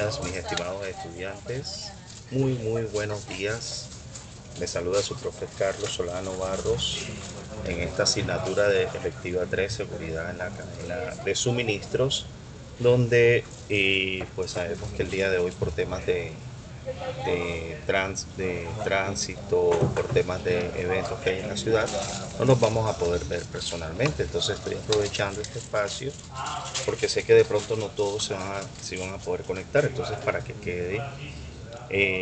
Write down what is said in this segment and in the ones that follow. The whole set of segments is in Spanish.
Mis estimados estudiantes, muy buenos días. Les saluda su profe Carlos Solano Barros en esta asignatura de electiva 3, seguridad en la cadena de suministros, donde pues sabemos que el día de hoy por temas de tránsito, por temas de eventos que hay en la ciudad, no nos vamos a poder ver personalmente. Entonces estoy aprovechando este espacio porque sé que de pronto no todos se van a poder conectar. Entonces, para que quede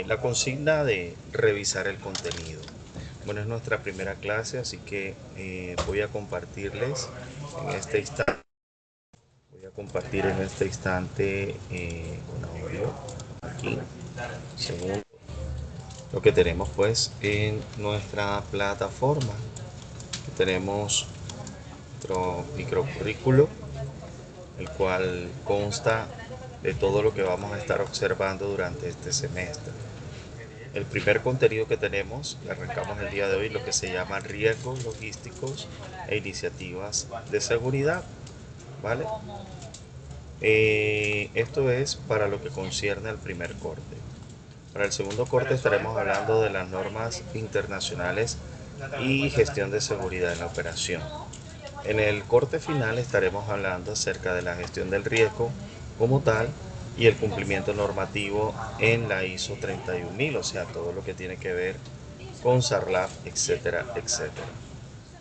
la consigna de revisar el contenido. Bueno, es nuestra primera clase, así que voy a compartirles en este instante. Voy a compartir en este instante un audio aquí, según lo que tenemos pues en nuestra plataforma. Tenemos nuestro microcurrículo, el cual consta de todo lo que vamos a estar observando durante este semestre. El primer contenido que tenemos, y arrancamos el día de hoy, lo que se llama riesgos logísticos e iniciativas de seguridad, ¿vale? Esto es para lo que concierne al primer corte. Para el segundo corte estaremos hablando de las normas internacionales y gestión de seguridad en la operación. En el corte final estaremos hablando acerca de la gestión del riesgo como tal y el cumplimiento normativo en la ISO 31000, o sea, todo lo que tiene que ver con SARLAF, etcétera, etcétera.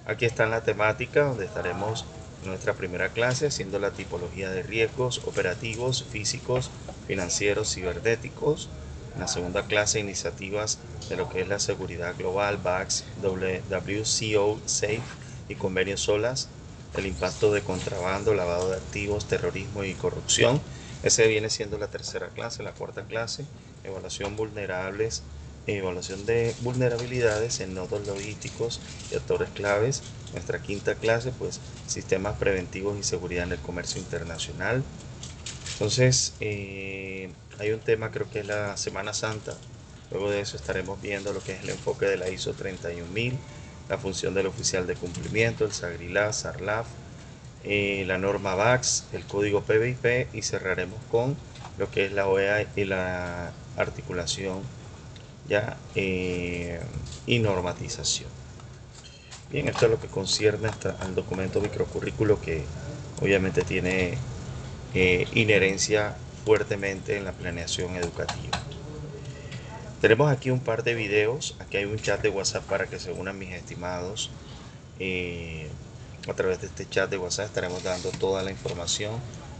Aquí está la temática donde estaremos en nuestra primera clase haciendo la tipología de riesgos operativos, físicos, financieros, cibernéticos. En la segunda clase, iniciativas de lo que es la seguridad global, BACS, WCO, SAFE y convenios SOLAS, el impacto de contrabando, lavado de activos, terrorismo y corrupción. Ese viene siendo la tercera clase. La cuarta clase, evaluación de vulnerabilidades en nodos logísticos y actores claves. Nuestra quinta clase, pues, sistemas preventivos y seguridad en el comercio internacional. Entonces, hay un tema, creo que es la Semana Santa. Luego de eso estaremos viendo lo que es el enfoque de la ISO 31000, la función del oficial de cumplimiento, el SAGRILA, SARLAF, la norma VAX, el código PBIP, y cerraremos con lo que es la OEA y la articulación ya y normatización. Bien, esto es lo que concierne hasta al documento microcurrículo, que obviamente tiene inherencia fuertemente en la planeación educativa. Tenemos aquí un par de videos. Aquí hay un chat de WhatsApp para que se unan mis estimados. Eh, a través de este chat de WhatsApp estaremos dando toda la información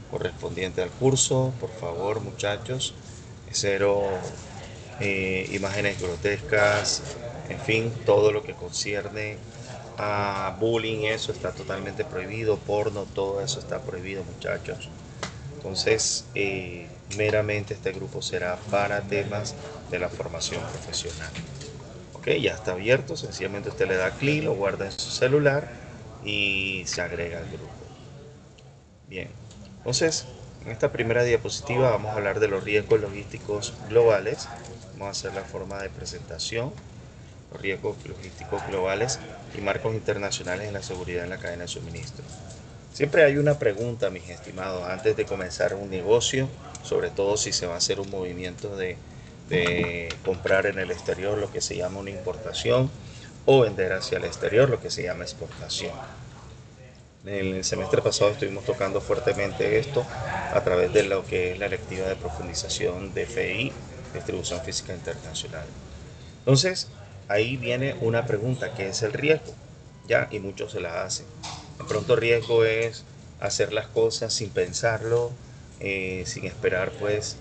correspondiente al curso. Por favor, muchachos, cero imágenes grotescas, en fin, todo lo que concierne a bullying, eso está totalmente prohibido, porno, todo eso está prohibido, muchachos. Entonces, meramente este grupo será para temas de la formación profesional. Ok, ya está abierto, sencillamente usted le da clic, lo guarda en su celular y se agrega al grupo. Bien, entonces en esta primera diapositiva vamos a hablar de los riesgos logísticos globales. Vamos a hacer la forma de presentación, los riesgos logísticos globales y marcos internacionales en la seguridad en la cadena de suministro. Siempre hay una pregunta, mis estimados, antes de comenzar un negocio, sobre todo si se va a hacer un movimiento de comprar en el exterior, lo que se llama una importación, o vender hacia el exterior, lo que se llama exportación. En el semestre pasado estuvimos tocando fuertemente esto a través de lo que es la electiva de profundización de FI, Distribución Física Internacional. Entonces, ahí viene una pregunta, ¿qué es el riesgo? Ya, y muchos se la hacen. De pronto riesgo es hacer las cosas sin pensarlo, sin esperar pues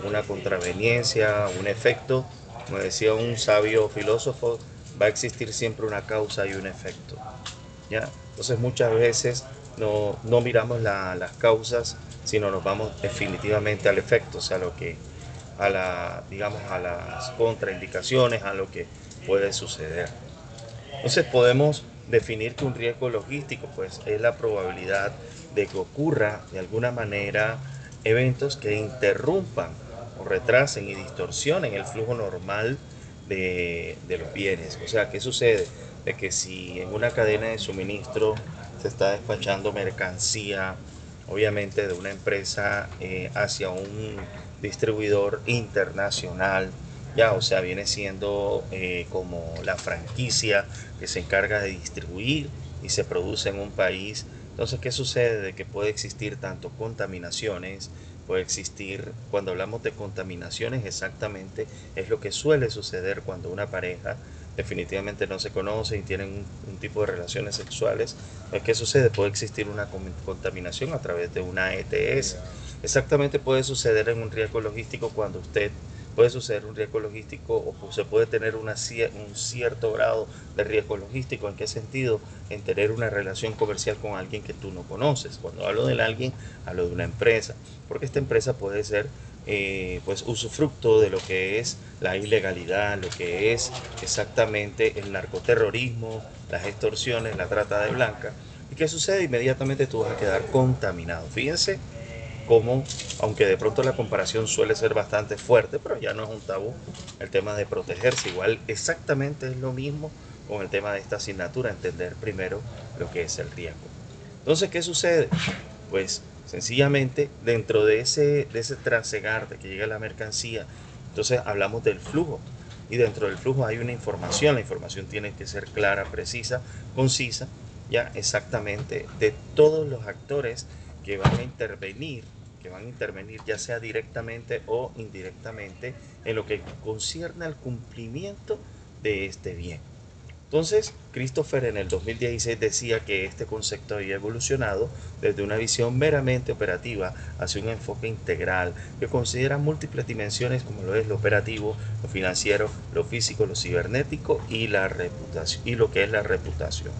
una contraveniencia, un efecto. Como decía un sabio filósofo, va a existir siempre una causa y un efecto. ¿Ya? Entonces muchas veces no miramos las causas, sino nos vamos definitivamente al efecto, o sea, digamos, a las contraindicaciones, a lo que puede suceder. Entonces podemos definir que un riesgo logístico pues es la probabilidad de que ocurra de alguna manera eventos que interrumpan o retrasen y distorsionen el flujo normal de los bienes. O sea, ¿qué sucede? De que si en una cadena de suministro se está despachando mercancía obviamente de una empresa hacia un distribuidor internacional, ya, o sea, viene siendo como la franquicia que se encarga de distribuir y se produce en un país. Entonces, ¿qué sucede? De que puede existir tanto contaminaciones, puede existir, cuando hablamos de contaminaciones, exactamente es lo que suele suceder cuando una pareja definitivamente no se conoce y tienen un tipo de relaciones sexuales. ¿Qué sucede? Puede existir una contaminación a través de una ETS. Exactamente puede suceder en un riesgo logístico cuando usted puede suceder un riesgo logístico o se puede tener un cierto grado de riesgo logístico. ¿En qué sentido? En tener una relación comercial con alguien que tú no conoces. Cuando hablo de alguien, hablo de una empresa, porque esta empresa puede ser pues usufructo de lo que es la ilegalidad, lo que es exactamente el narcoterrorismo, las extorsiones, la trata de blanca. ¿Y qué sucede? Inmediatamente tú vas a quedar contaminado. Fíjense cómo, aunque de pronto la comparación suele ser bastante fuerte, pero ya no es un tabú el tema de protegerse. Igual exactamente es lo mismo con el tema de esta asignatura, entender primero lo que es el riesgo. Entonces, ¿qué sucede? Pues sencillamente dentro de ese trasegar de que llega la mercancía, entonces hablamos del flujo. Y dentro del flujo hay una información, la información tiene que ser clara, precisa, concisa, ya exactamente de todos los actores que van a intervenir, ya sea directamente o indirectamente en lo que concierne al cumplimiento de este bien. Entonces, Christopher en el 2016 decía que este concepto había evolucionado desde una visión meramente operativa hacia un enfoque integral que considera múltiples dimensiones como lo es lo operativo, lo financiero, lo físico, lo cibernético y la reputación y lo que es la reputación.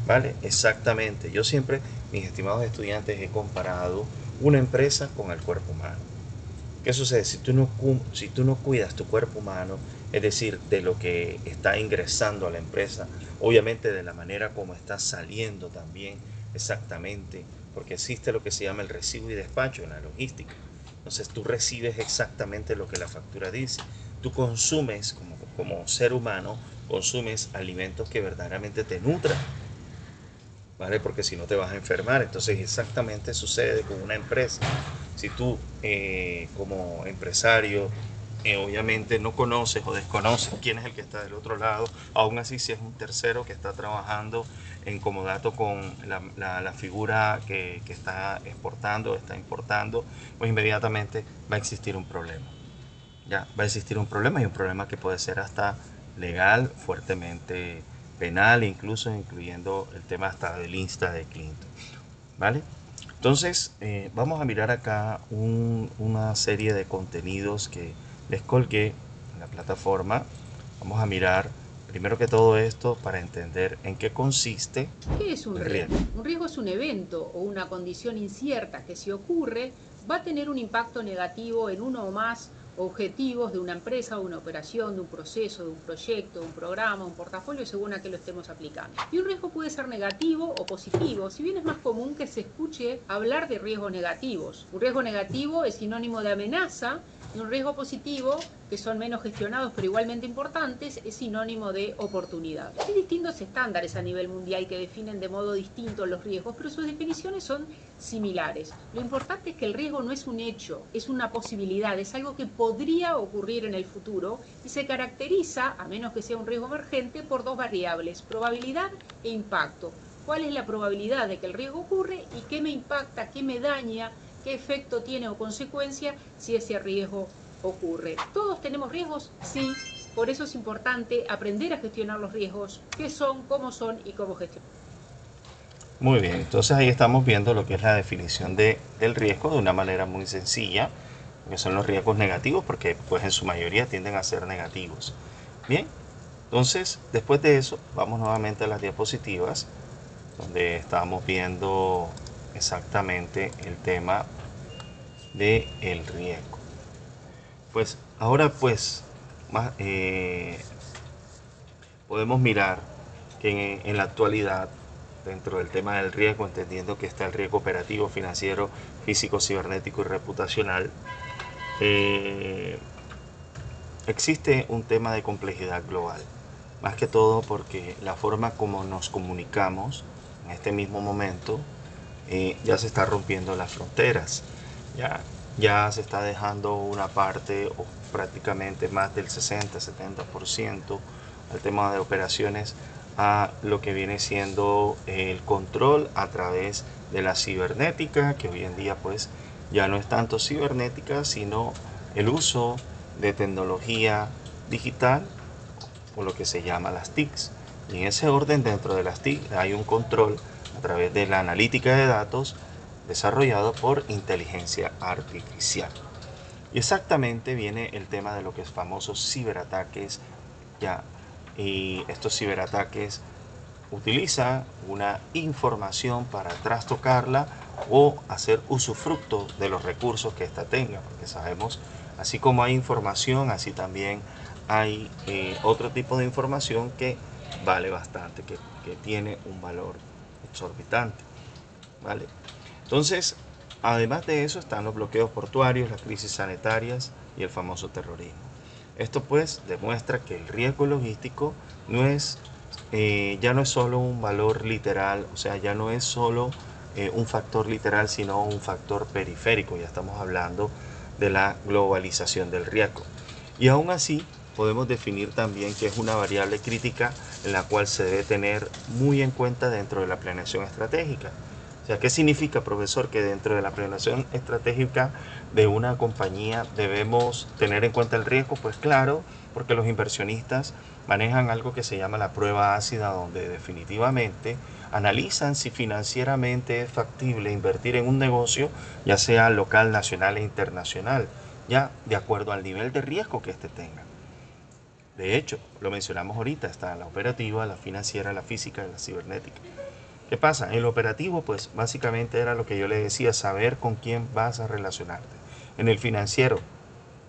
¿Vale? Exactamente. Yo siempre, mis estimados estudiantes, he comparado una empresa con el cuerpo humano. ¿Qué sucede? Si tú no cuidas tu cuerpo humano, es decir, de lo que está ingresando a la empresa, obviamente de la manera como está saliendo también, exactamente, porque existe lo que se llama el recibo y despacho en la logística. Entonces tú recibes exactamente lo que la factura dice. Tú consumes como ser humano, consumes alimentos que verdaderamente te nutran, ¿vale? Porque si no te vas a enfermar. Entonces exactamente sucede con una empresa. Si tú como empresario obviamente no conoces o desconoces quién es el que está del otro lado, aún así si es un tercero que está trabajando en comodato con la figura que está exportando, está importando, pues inmediatamente va a existir un problema. Ya, va a existir un problema y un problema que puede ser hasta legal, fuertemente penal, incluso incluyendo el tema hasta del Insta de Clinton. ¿Vale? Entonces, vamos a mirar acá una serie de contenidos que les colgué en la plataforma. Vamos a mirar primero que todo esto para entender en qué consiste ¿Qué es un el riesgo? riesgo. Un riesgo es un evento o una condición incierta que si ocurre va a tener un impacto negativo en uno o más objetivos de una empresa, una operación, de un proceso, de un proyecto, de un programa, un portafolio, según a qué lo estemos aplicando. Y un riesgo puede ser negativo o positivo, si bien es más común que se escuche hablar de riesgos negativos. Un riesgo negativo es sinónimo de amenaza y un riesgo positivo, que son menos gestionados pero igualmente importantes, es sinónimo de oportunidad. Hay distintos estándares a nivel mundial que definen de modo distinto los riesgos, pero sus definiciones son similares. Lo importante es que el riesgo no es un hecho, es una posibilidad, es algo que podría ocurrir en el futuro y se caracteriza, a menos que sea un riesgo emergente, por dos variables: probabilidad e impacto. ¿Cuál es la probabilidad de que el riesgo ocurre y qué me impacta, qué me daña, qué efecto tiene o consecuencia si ese riesgo ocurre? ¿Todos tenemos riesgos? Sí. Por eso es importante aprender a gestionar los riesgos, qué son, y cómo gestionar. Muy bien, entonces ahí estamos viendo lo que es la definición del riesgo de una manera muy sencilla, que son los riesgos negativos, porque pues en su mayoría tienden a ser negativos. Bien, entonces después de eso vamos nuevamente a las diapositivas, donde estamos viendo exactamente el tema del riesgo. Pues ahora pues más, podemos mirar que en la actualidad, dentro del tema del riesgo, entendiendo que está el riesgo operativo, financiero, físico, cibernético y reputacional, eh, existe un tema de complejidad global. Más que todo porque la forma como nos comunicamos en este mismo momento ya se está rompiendo las fronteras, ya se está dejando una parte o prácticamente más del 60-70% al tema de operaciones a lo que viene siendo el control a través de la cibernética, que hoy en día pues ya no es tanto cibernética, sino el uso de tecnología digital o lo que se llama las TICs. Y en ese orden, dentro de las TIC hay un control a través de la analítica de datos desarrollado por inteligencia artificial. Y exactamente viene el tema de lo que es famosos ciberataques. Ya, y estos ciberataques utilizan una información para trastocarla o hacer usufructo de los recursos que ésta tenga, porque sabemos, así como hay información, así también hay otro tipo de información que vale bastante, que tiene un valor exorbitante, ¿vale? Entonces, además de eso están los bloqueos portuarios, las crisis sanitarias y el famoso terrorismo. Esto pues demuestra que el riesgo logístico no es, ya no es solo un valor literal, o sea, ya no es solo un factor literal, sino un factor periférico. Ya estamos hablando de la globalización del riesgo. Y aún así, podemos definir también que es una variable crítica en la cual se debe tener muy en cuenta dentro de la planeación estratégica. O sea, ¿qué significa, profesor? Que dentro de la planeación estratégica de una compañía debemos tener en cuenta el riesgo. Pues claro, porque los inversionistas manejan algo que se llama la prueba ácida, donde definitivamente analizan si financieramente es factible invertir en un negocio, ya sea local, nacional e internacional, ya de acuerdo al nivel de riesgo que éste tenga. De hecho, lo mencionamos ahorita, está la operativa, la financiera, la física y la cibernética. ¿Qué pasa? En lo operativo, pues básicamente era lo que yo le decía, saber con quién vas a relacionarte. En el financiero,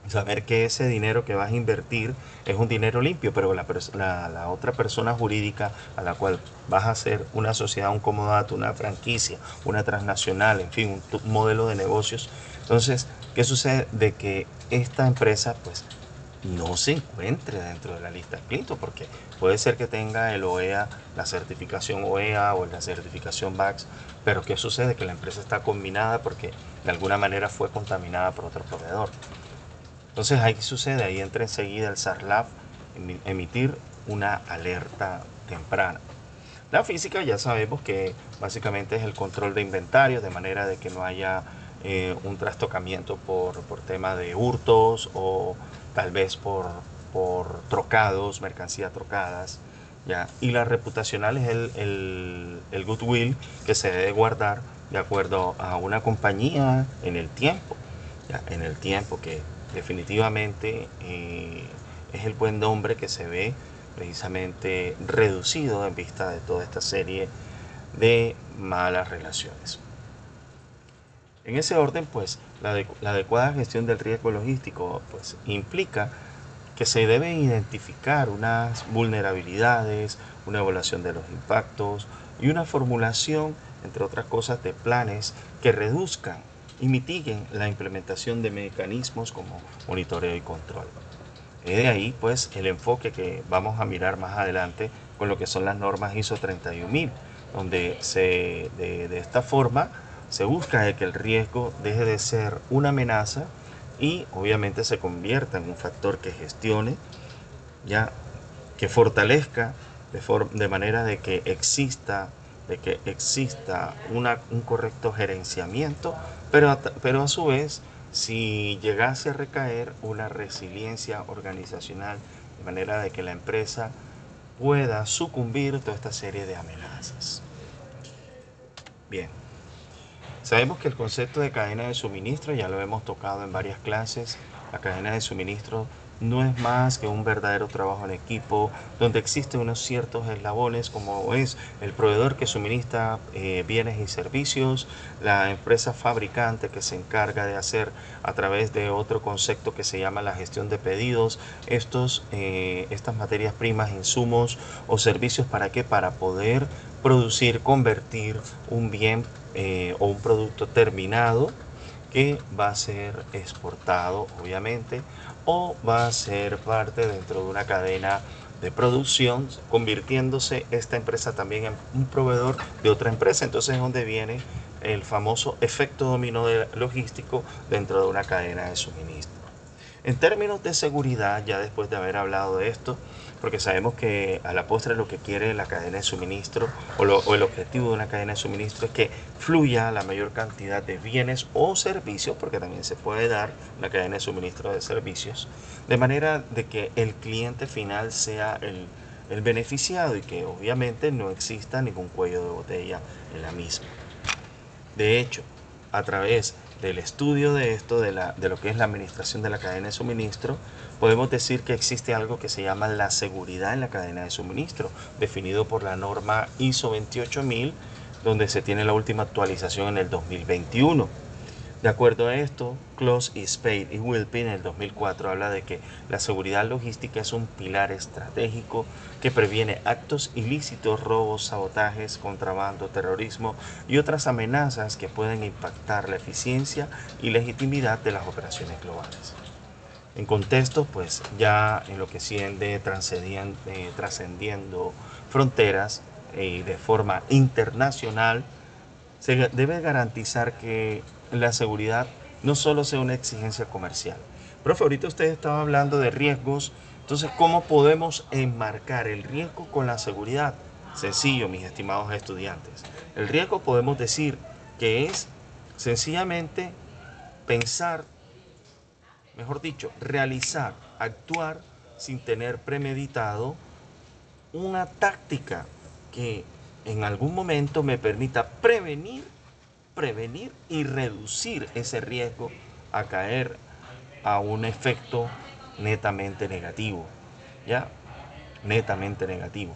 saber que ese dinero que vas a invertir es un dinero limpio, pero la otra persona jurídica a la cual vas a hacer una sociedad, un comodato, una franquicia, una transnacional, en fin, un modelo de negocios. Entonces, ¿qué sucede? De que esta empresa, pues, no se encuentre dentro de la lista Clinton, porque puede ser que tenga el OEA, la certificación OEA o la certificación BACS, pero ¿qué sucede? Que la empresa está combinada porque de alguna manera fue contaminada por otro proveedor. Entonces ahí sucede, ahí entra enseguida el SARLAF, emitir una alerta temprana. La física ya sabemos que básicamente es el control de inventario, de manera de que no haya un trastocamiento por tema de hurtos o tal vez por trocados, mercancías trocadas. ¿Ya? Y la reputacional es el goodwill que se debe guardar de acuerdo a una compañía en el tiempo, ¿ya? En el tiempo que definitivamente es el buen nombre que se ve precisamente reducido en vista de toda esta serie de malas relaciones. En ese orden, pues, la adecuada gestión del riesgo logístico pues, implica que se deben identificar unas vulnerabilidades, una evaluación de los impactos y una formulación, entre otras cosas, de planes que reduzcan y mitiguen la implementación de mecanismos como monitoreo y control. Es de ahí pues el enfoque que vamos a mirar más adelante con lo que son las normas ISO 31000, donde de esta forma se busca de que el riesgo deje de ser una amenaza y obviamente se convierta en un factor que gestione, ya que fortalezca de manera de que exista un correcto gerenciamiento, pero a su vez, si llegase a recaer, una resiliencia organizacional, de manera de que la empresa pueda sucumbir a toda esta serie de amenazas. Bien, sabemos que el concepto de cadena de suministro ya lo hemos tocado en varias clases. La cadena de suministro no es más que un verdadero trabajo en equipo donde existen unos ciertos eslabones como es el proveedor que suministra bienes y servicios, la empresa fabricante que se encarga de hacer a través de otro concepto que se llama la gestión de pedidos estas materias primas, insumos o servicios. ¿Para qué? Para poder producir, convertir un bien o un producto terminado que va a ser exportado, obviamente, o va a ser parte dentro de una cadena de producción, convirtiéndose esta empresa también en un proveedor de otra empresa. Entonces es donde viene el famoso efecto dominó logístico dentro de una cadena de suministro. En términos de seguridad, ya después de haber hablado de esto, porque sabemos que a la postre lo que quiere la cadena de suministro o el objetivo de una cadena de suministro es que fluya la mayor cantidad de bienes o servicios, porque también se puede dar una cadena de suministro de servicios, de manera de que el cliente final sea el beneficiado y que obviamente no exista ningún cuello de botella en la misma. De hecho, a través del estudio de esto, de lo que es la administración de la cadena de suministro, podemos decir que existe algo que se llama la seguridad en la cadena de suministro, definido por la norma ISO 28000, donde se tiene la última actualización en el 2021. De acuerdo a esto, Close y Spade y Wilpin en el 2004 habla de que la seguridad logística es un pilar estratégico que previene actos ilícitos, robos, sabotajes, contrabando, terrorismo y otras amenazas que pueden impactar la eficiencia y legitimidad de las operaciones globales. En contexto, pues ya en lo que siende trascendiendo fronteras y de forma internacional, se debe garantizar que la seguridad no solo sea una exigencia comercial. Profe, ahorita usted estaba hablando de riesgos, entonces, ¿cómo podemos enmarcar el riesgo con la seguridad? Sencillo, mis estimados estudiantes. El riesgo podemos decir que es sencillamente pensar, mejor dicho, realizar, actuar sin tener premeditado una táctica que en algún momento me permita prevenir y reducir ese riesgo a caer a un efecto netamente negativo, ¿ya? Netamente negativo.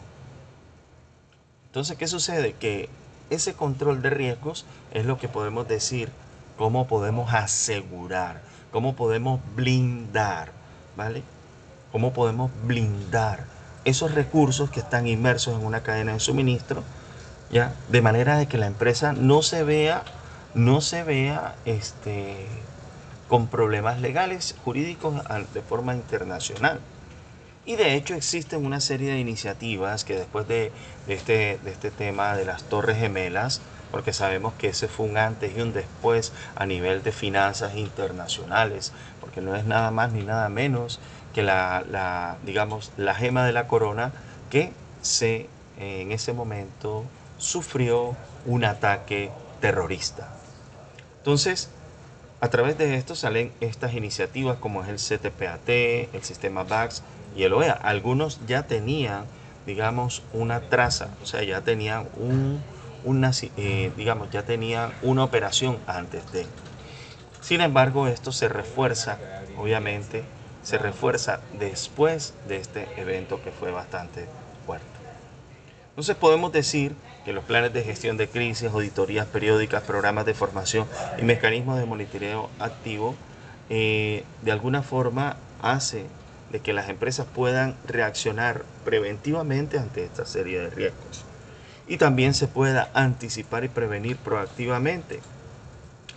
Entonces, ¿qué sucede? Que ese control de riesgos es lo que podemos decir, cómo podemos asegurar, cómo podemos blindar, ¿vale? Cómo podemos blindar esos recursos que están inmersos en una cadena de suministro, ¿ya? De manera de que la empresa no se vea con problemas legales, jurídicos de forma internacional. Y de hecho existen una serie de iniciativas que después de este tema de las Torres Gemelas, porque sabemos que ese fue un antes y un después a nivel de finanzas internacionales, porque no es nada más ni nada menos que digamos, la gema de la corona que en ese momento sufrió un ataque terrorista. Entonces, a través de esto salen estas iniciativas como es el CTPAT, el sistema VAX y el OEA. Algunos ya tenían, digamos, una traza, o sea, ya tenían ya tenían una operación antes de. Sin embargo, esto se refuerza, obviamente, se refuerza después de este evento que fue bastante fuerte. Entonces podemos decir que los planes de gestión de crisis, auditorías periódicas, programas de formación y mecanismos de monitoreo activo de alguna forma hace de que las empresas puedan reaccionar preventivamente ante esta serie de riesgos. Y también se pueda anticipar y prevenir proactivamente,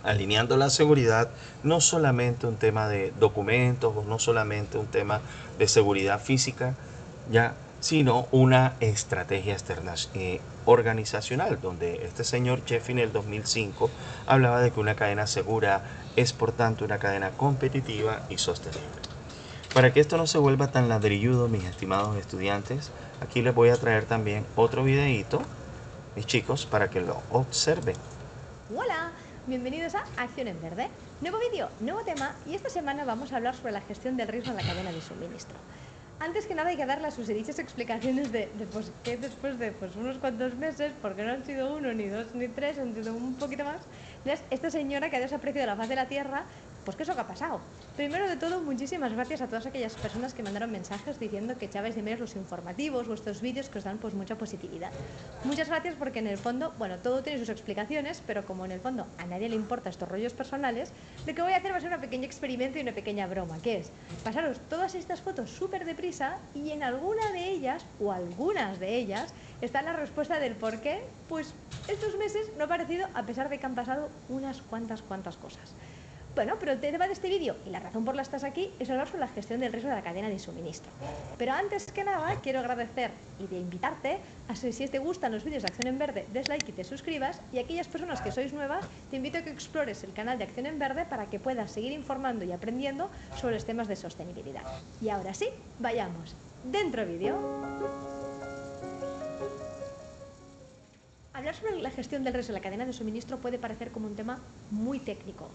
alineando la seguridad no solamente un tema de documentos o no solamente un tema de seguridad física, ya, sino una estrategia organizacional, donde este señor Jeffy en el 2005 hablaba de que una cadena segura es por tanto una cadena competitiva y sostenible. Para que esto no se vuelva tan ladrilludo, mis estimados estudiantes, aquí les voy a traer también otro videíto, mis chicos, para que lo observen. Hola, bienvenidos a Acción en Verde. Nuevo vídeo, nuevo tema, y esta semana vamos a hablar sobre la gestión del riesgo en la cadena de suministro. Antes que nada hay que dar las susodichas explicaciones de pues, que después de unos cuantos meses, porque no han sido uno, ni dos, ni tres, han sido un poquito más, esta señora que ha desaparecido de la faz de la tierra, pues ¿qué es lo que ha pasado? Primero de todo, muchísimas gracias a todas aquellas personas que mandaron mensajes diciendo que echabais de menos los informativos o estos vídeos que os dan pues mucha positividad. Muchas gracias, porque en el fondo, bueno, todo tiene sus explicaciones, pero como en el fondo a nadie le importa estos rollos personales, lo que voy a hacer va a ser un pequeño experimento y una pequeña broma, que es pasaros todas estas fotos súper deprisa, y en alguna de ellas, o algunas de ellas, está la respuesta del por qué, pues estos meses no ha aparecido, a pesar de que han pasado unas cuantas cosas. Bueno, pero el tema de este vídeo, y la razón por la que estás aquí, es hablar sobre la gestión del riesgo de la cadena de suministro. Pero antes que nada, quiero agradecer y de invitarte a si te gustan los vídeos de Acción en Verde, des like y te suscribas. Y aquellas personas que sois nuevas, te invito a que explores el canal de Acción en Verde para que puedas seguir informando y aprendiendo sobre los temas de sostenibilidad. Y ahora sí, vayamos. Dentro vídeo. Hablar sobre la gestión del riesgo de la cadena de suministro puede parecer como un tema muy técnico.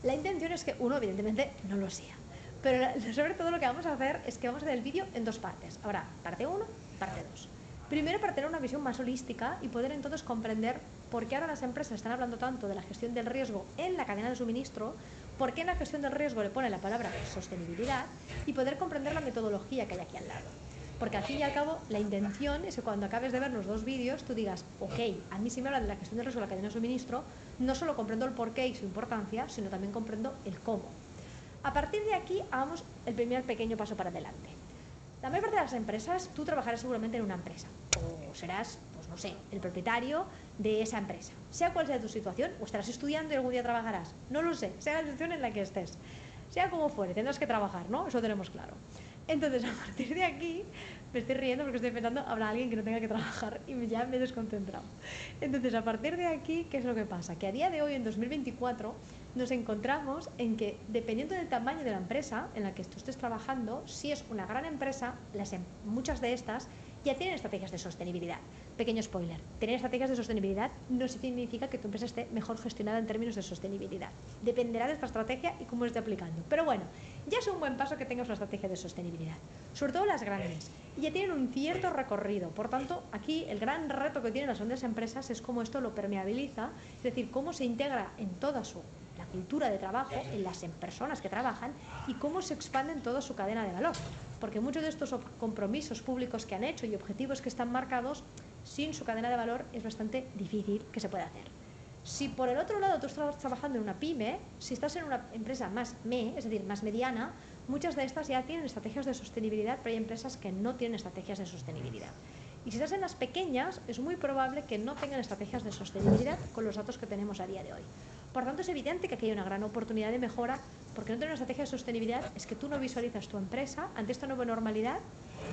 La intención es que uno, evidentemente, no lo sea. Pero sobre todo lo que vamos a hacer es que vamos a hacer el vídeo en dos partes. Ahora, parte 1, parte 2. Primero, para tener una visión más holística y poder entonces comprender por qué ahora las empresas están hablando tanto de la gestión del riesgo en la cadena de suministro, por qué en la gestión del riesgo le pone la palabra sostenibilidad y poder comprender la metodología que hay aquí al lado. Porque al fin y al cabo la intención es que cuando acabes de ver los dos vídeos tú digas, ok, a mí sí me habla de la gestión del riesgo de la cadena de suministro, no solo comprendo el porqué y su importancia, sino también comprendo el cómo. A partir de aquí hagamos el primer pequeño paso para adelante. La mayor parte de las empresas, tú trabajarás seguramente en una empresa o serás, pues no sé, el propietario de esa empresa. Sea cual sea tu situación, o estarás estudiando y algún día trabajarás, no lo sé, sea la situación en la que estés. Sea como fuere, tendrás que trabajar, ¿no? Eso tenemos claro. Entonces, a partir de aquí, me estoy riendo porque estoy pensando, habrá alguien que no tenga que trabajar y ya me he desconcentrado. Entonces, a partir de aquí, ¿qué es lo que pasa? Que a día de hoy, en 2024, nos encontramos en que, dependiendo del tamaño de la empresa en la que tú estés trabajando, si es una gran empresa, muchas de estas ya tienen estrategias de sostenibilidad. Pequeño spoiler, tener estrategias de sostenibilidad no significa que tu empresa esté mejor gestionada en términos de sostenibilidad. Dependerá de esta estrategia y cómo esté aplicando. Pero bueno, ya es un buen paso que tengas una estrategia de sostenibilidad. Sobre todo las grandes. Y ya tienen un cierto recorrido. Por tanto, aquí el gran reto que tienen las grandes empresas es cómo esto lo permeabiliza, es decir, cómo se integra en toda la cultura de trabajo, en las personas que trabajan y cómo se expande en toda su cadena de valor. Porque muchos de estos compromisos públicos que han hecho y objetivos que están marcados, sin su cadena de valor es bastante difícil que se pueda hacer. Si por el otro lado tú estás trabajando en una pyme, si estás en una empresa más es decir, más mediana, muchas de estas ya tienen estrategias de sostenibilidad, pero hay empresas que no tienen estrategias de sostenibilidad. Y si estás en las pequeñas, es muy probable que no tengan estrategias de sostenibilidad con los datos que tenemos a día de hoy. Por tanto, es evidente que aquí hay una gran oportunidad de mejora, porque no tener una estrategia de sostenibilidad es que tú no visualizas tu empresa ante esta nueva normalidad,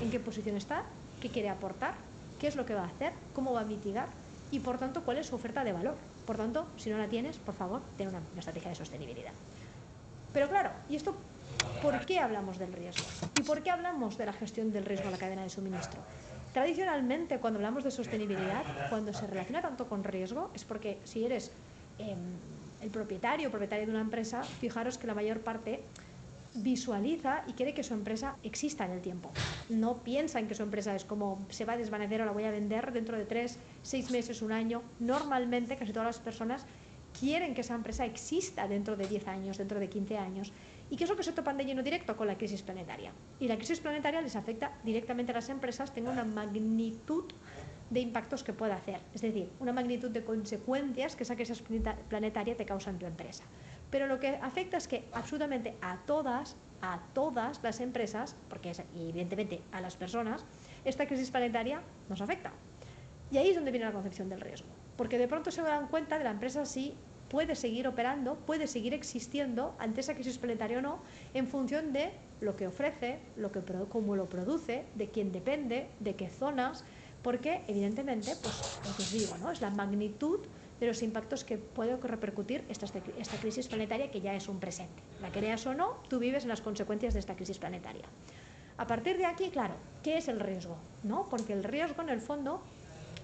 en qué posición está, qué quiere aportar, qué es lo que va a hacer, cómo va a mitigar y, por tanto, cuál es su oferta de valor. Por tanto, si no la tienes, por favor, ten una estrategia de sostenibilidad. Pero claro, ¿y esto por qué hablamos del riesgo? ¿Y por qué hablamos de la gestión del riesgo en la cadena de suministro? Tradicionalmente, cuando hablamos de sostenibilidad, cuando se relaciona tanto con riesgo, es porque si eres el propietario o propietaria de una empresa, fijaros que la mayor parte visualiza y quiere que su empresa exista en el tiempo. No piensa en que su empresa es como se va a desvanecer o la voy a vender dentro de 3, 6 meses, un año. Normalmente, casi todas las personas quieren que esa empresa exista dentro de 10 años, dentro de 15 años. ¿Y qué es lo que se topan de lleno directo? Con la crisis planetaria. Y la crisis planetaria les afecta directamente a las empresas, tenga una magnitud de impactos que pueda hacer. Es decir, una magnitud de consecuencias que esa crisis planetaria te causa en tu empresa. Pero lo que afecta es que absolutamente a todas las empresas, porque y evidentemente a las personas, esta crisis planetaria nos afecta. Y ahí es donde viene la concepción del riesgo. Porque de pronto se dan cuenta de la empresa si puede seguir operando, puede seguir existiendo ante esa crisis planetaria o no, en función de lo que ofrece, cómo lo produce, de quién depende, de qué zonas, porque evidentemente, pues lo que os digo, ¿no? Es la magnitud de los impactos que puede repercutir esta crisis planetaria, que ya es un presente. La creas o no, tú vives en las consecuencias de esta crisis planetaria. A partir de aquí, claro, ¿qué es el riesgo? ¿No? Porque el riesgo, en el fondo,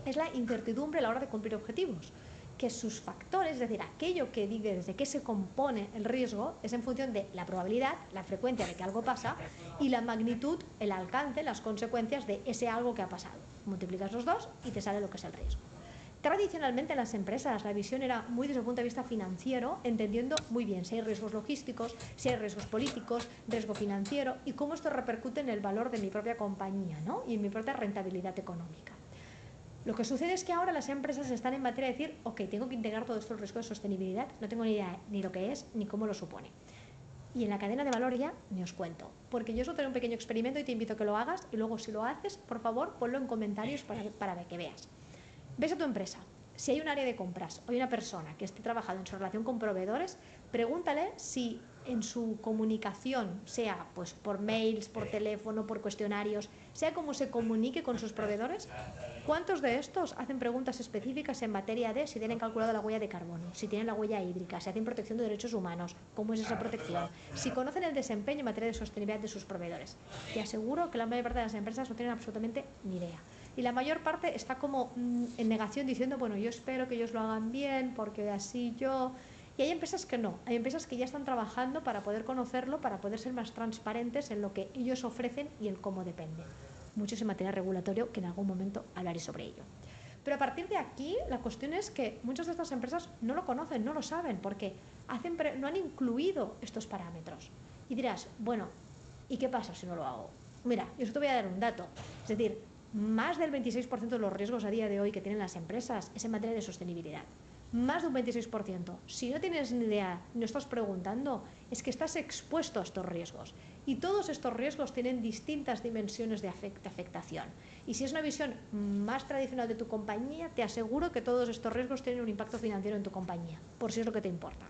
es la incertidumbre a la hora de cumplir objetivos, que sus factores, es decir, aquello que dice desde qué se compone el riesgo, es en función de la probabilidad, la frecuencia de que algo pasa y la magnitud, el alcance, las consecuencias de ese algo que ha pasado. Multiplicas los dos y te sale lo que es el riesgo. Tradicionalmente en las empresas la visión era muy desde el punto de vista financiero, entendiendo muy bien si hay riesgos logísticos, si hay riesgos políticos, riesgo financiero y cómo esto repercute en el valor de mi propia compañía, ¿no? Y en mi propia rentabilidad económica. Lo que sucede es que ahora las empresas están en materia de decir, ok, tengo que integrar todo esto el riesgo de sostenibilidad, no tengo ni idea ni lo que es ni cómo lo supone. Y en la cadena de valor ya ni os cuento, porque yo os voy a hacer un pequeño experimento y te invito a que lo hagas y luego si lo haces, por favor, ponlo en comentarios para que veas. Ves a tu empresa, Si hay un área de compras, hay una persona que esté trabajando en su relación con proveedores, pregúntale si en su comunicación, sea pues por mails, por teléfono, por cuestionarios, sea como se comunique con sus proveedores, ¿cuántos de estos hacen preguntas específicas en materia de si tienen calculado la huella de carbono, si tienen la huella hídrica, si hacen protección de derechos humanos, cómo es esa protección, si conocen el desempeño en materia de sostenibilidad de sus proveedores? Te aseguro que la mayor parte de las empresas no tienen absolutamente ni idea. Y la mayor parte está como en negación diciendo, bueno, yo espero que ellos lo hagan bien porque así yo... Y hay empresas que no, hay empresas que ya están trabajando para poder conocerlo, para poder ser más transparentes en lo que ellos ofrecen y el cómo depende. Muchos en materia regulatoria, que en algún momento hablaré sobre ello. Pero a partir de aquí, la cuestión es que muchas de estas empresas no lo conocen, no lo saben, porque no han incluido estos parámetros. Y dirás, bueno, ¿y qué pasa si no lo hago? Mira, yo te voy a dar un dato. Es decir, más del 26% de los riesgos a día de hoy que tienen las empresas es en materia de sostenibilidad. Más de un 26%. Si no tienes ni idea, no estás preguntando, es que estás expuesto a estos riesgos. Y todos estos riesgos tienen distintas dimensiones de afectación. Y si es una visión más tradicional de tu compañía, te aseguro que todos estos riesgos tienen un impacto financiero en tu compañía, por si es lo que te importa.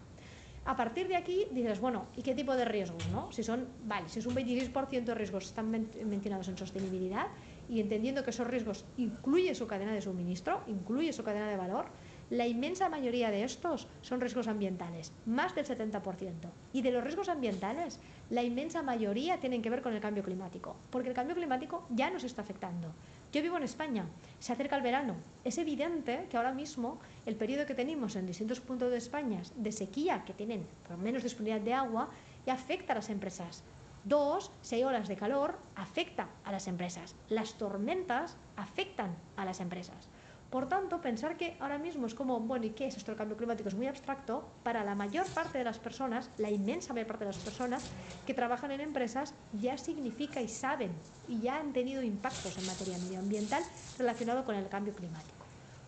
A partir de aquí dices, bueno, ¿y qué tipo de riesgos? ¿No? Si es un 26% de riesgos están mencionados en sostenibilidad y entendiendo que esos riesgos incluye su cadena de suministro, incluye su cadena de valor, la inmensa mayoría de estos son riesgos ambientales, más del 70%. Y de los riesgos ambientales, la inmensa mayoría tienen que ver con el cambio climático, porque el cambio climático ya nos está afectando. Yo vivo en España, se acerca el verano. Es evidente que ahora mismo el periodo que tenemos en distintos puntos de España de sequía, que tienen por menos disponibilidad de agua, ya afecta a las empresas. 2, si hay olas de calor, afecta a las empresas. Las tormentas afectan a las empresas. Por tanto, pensar que ahora mismo es como, bueno, ¿y qué es esto del cambio climático? Es muy abstracto. Para la mayor parte de las personas, la inmensa mayor parte de las personas que trabajan en empresas, ya significa y saben y ya han tenido impactos en materia medioambiental relacionado con el cambio climático.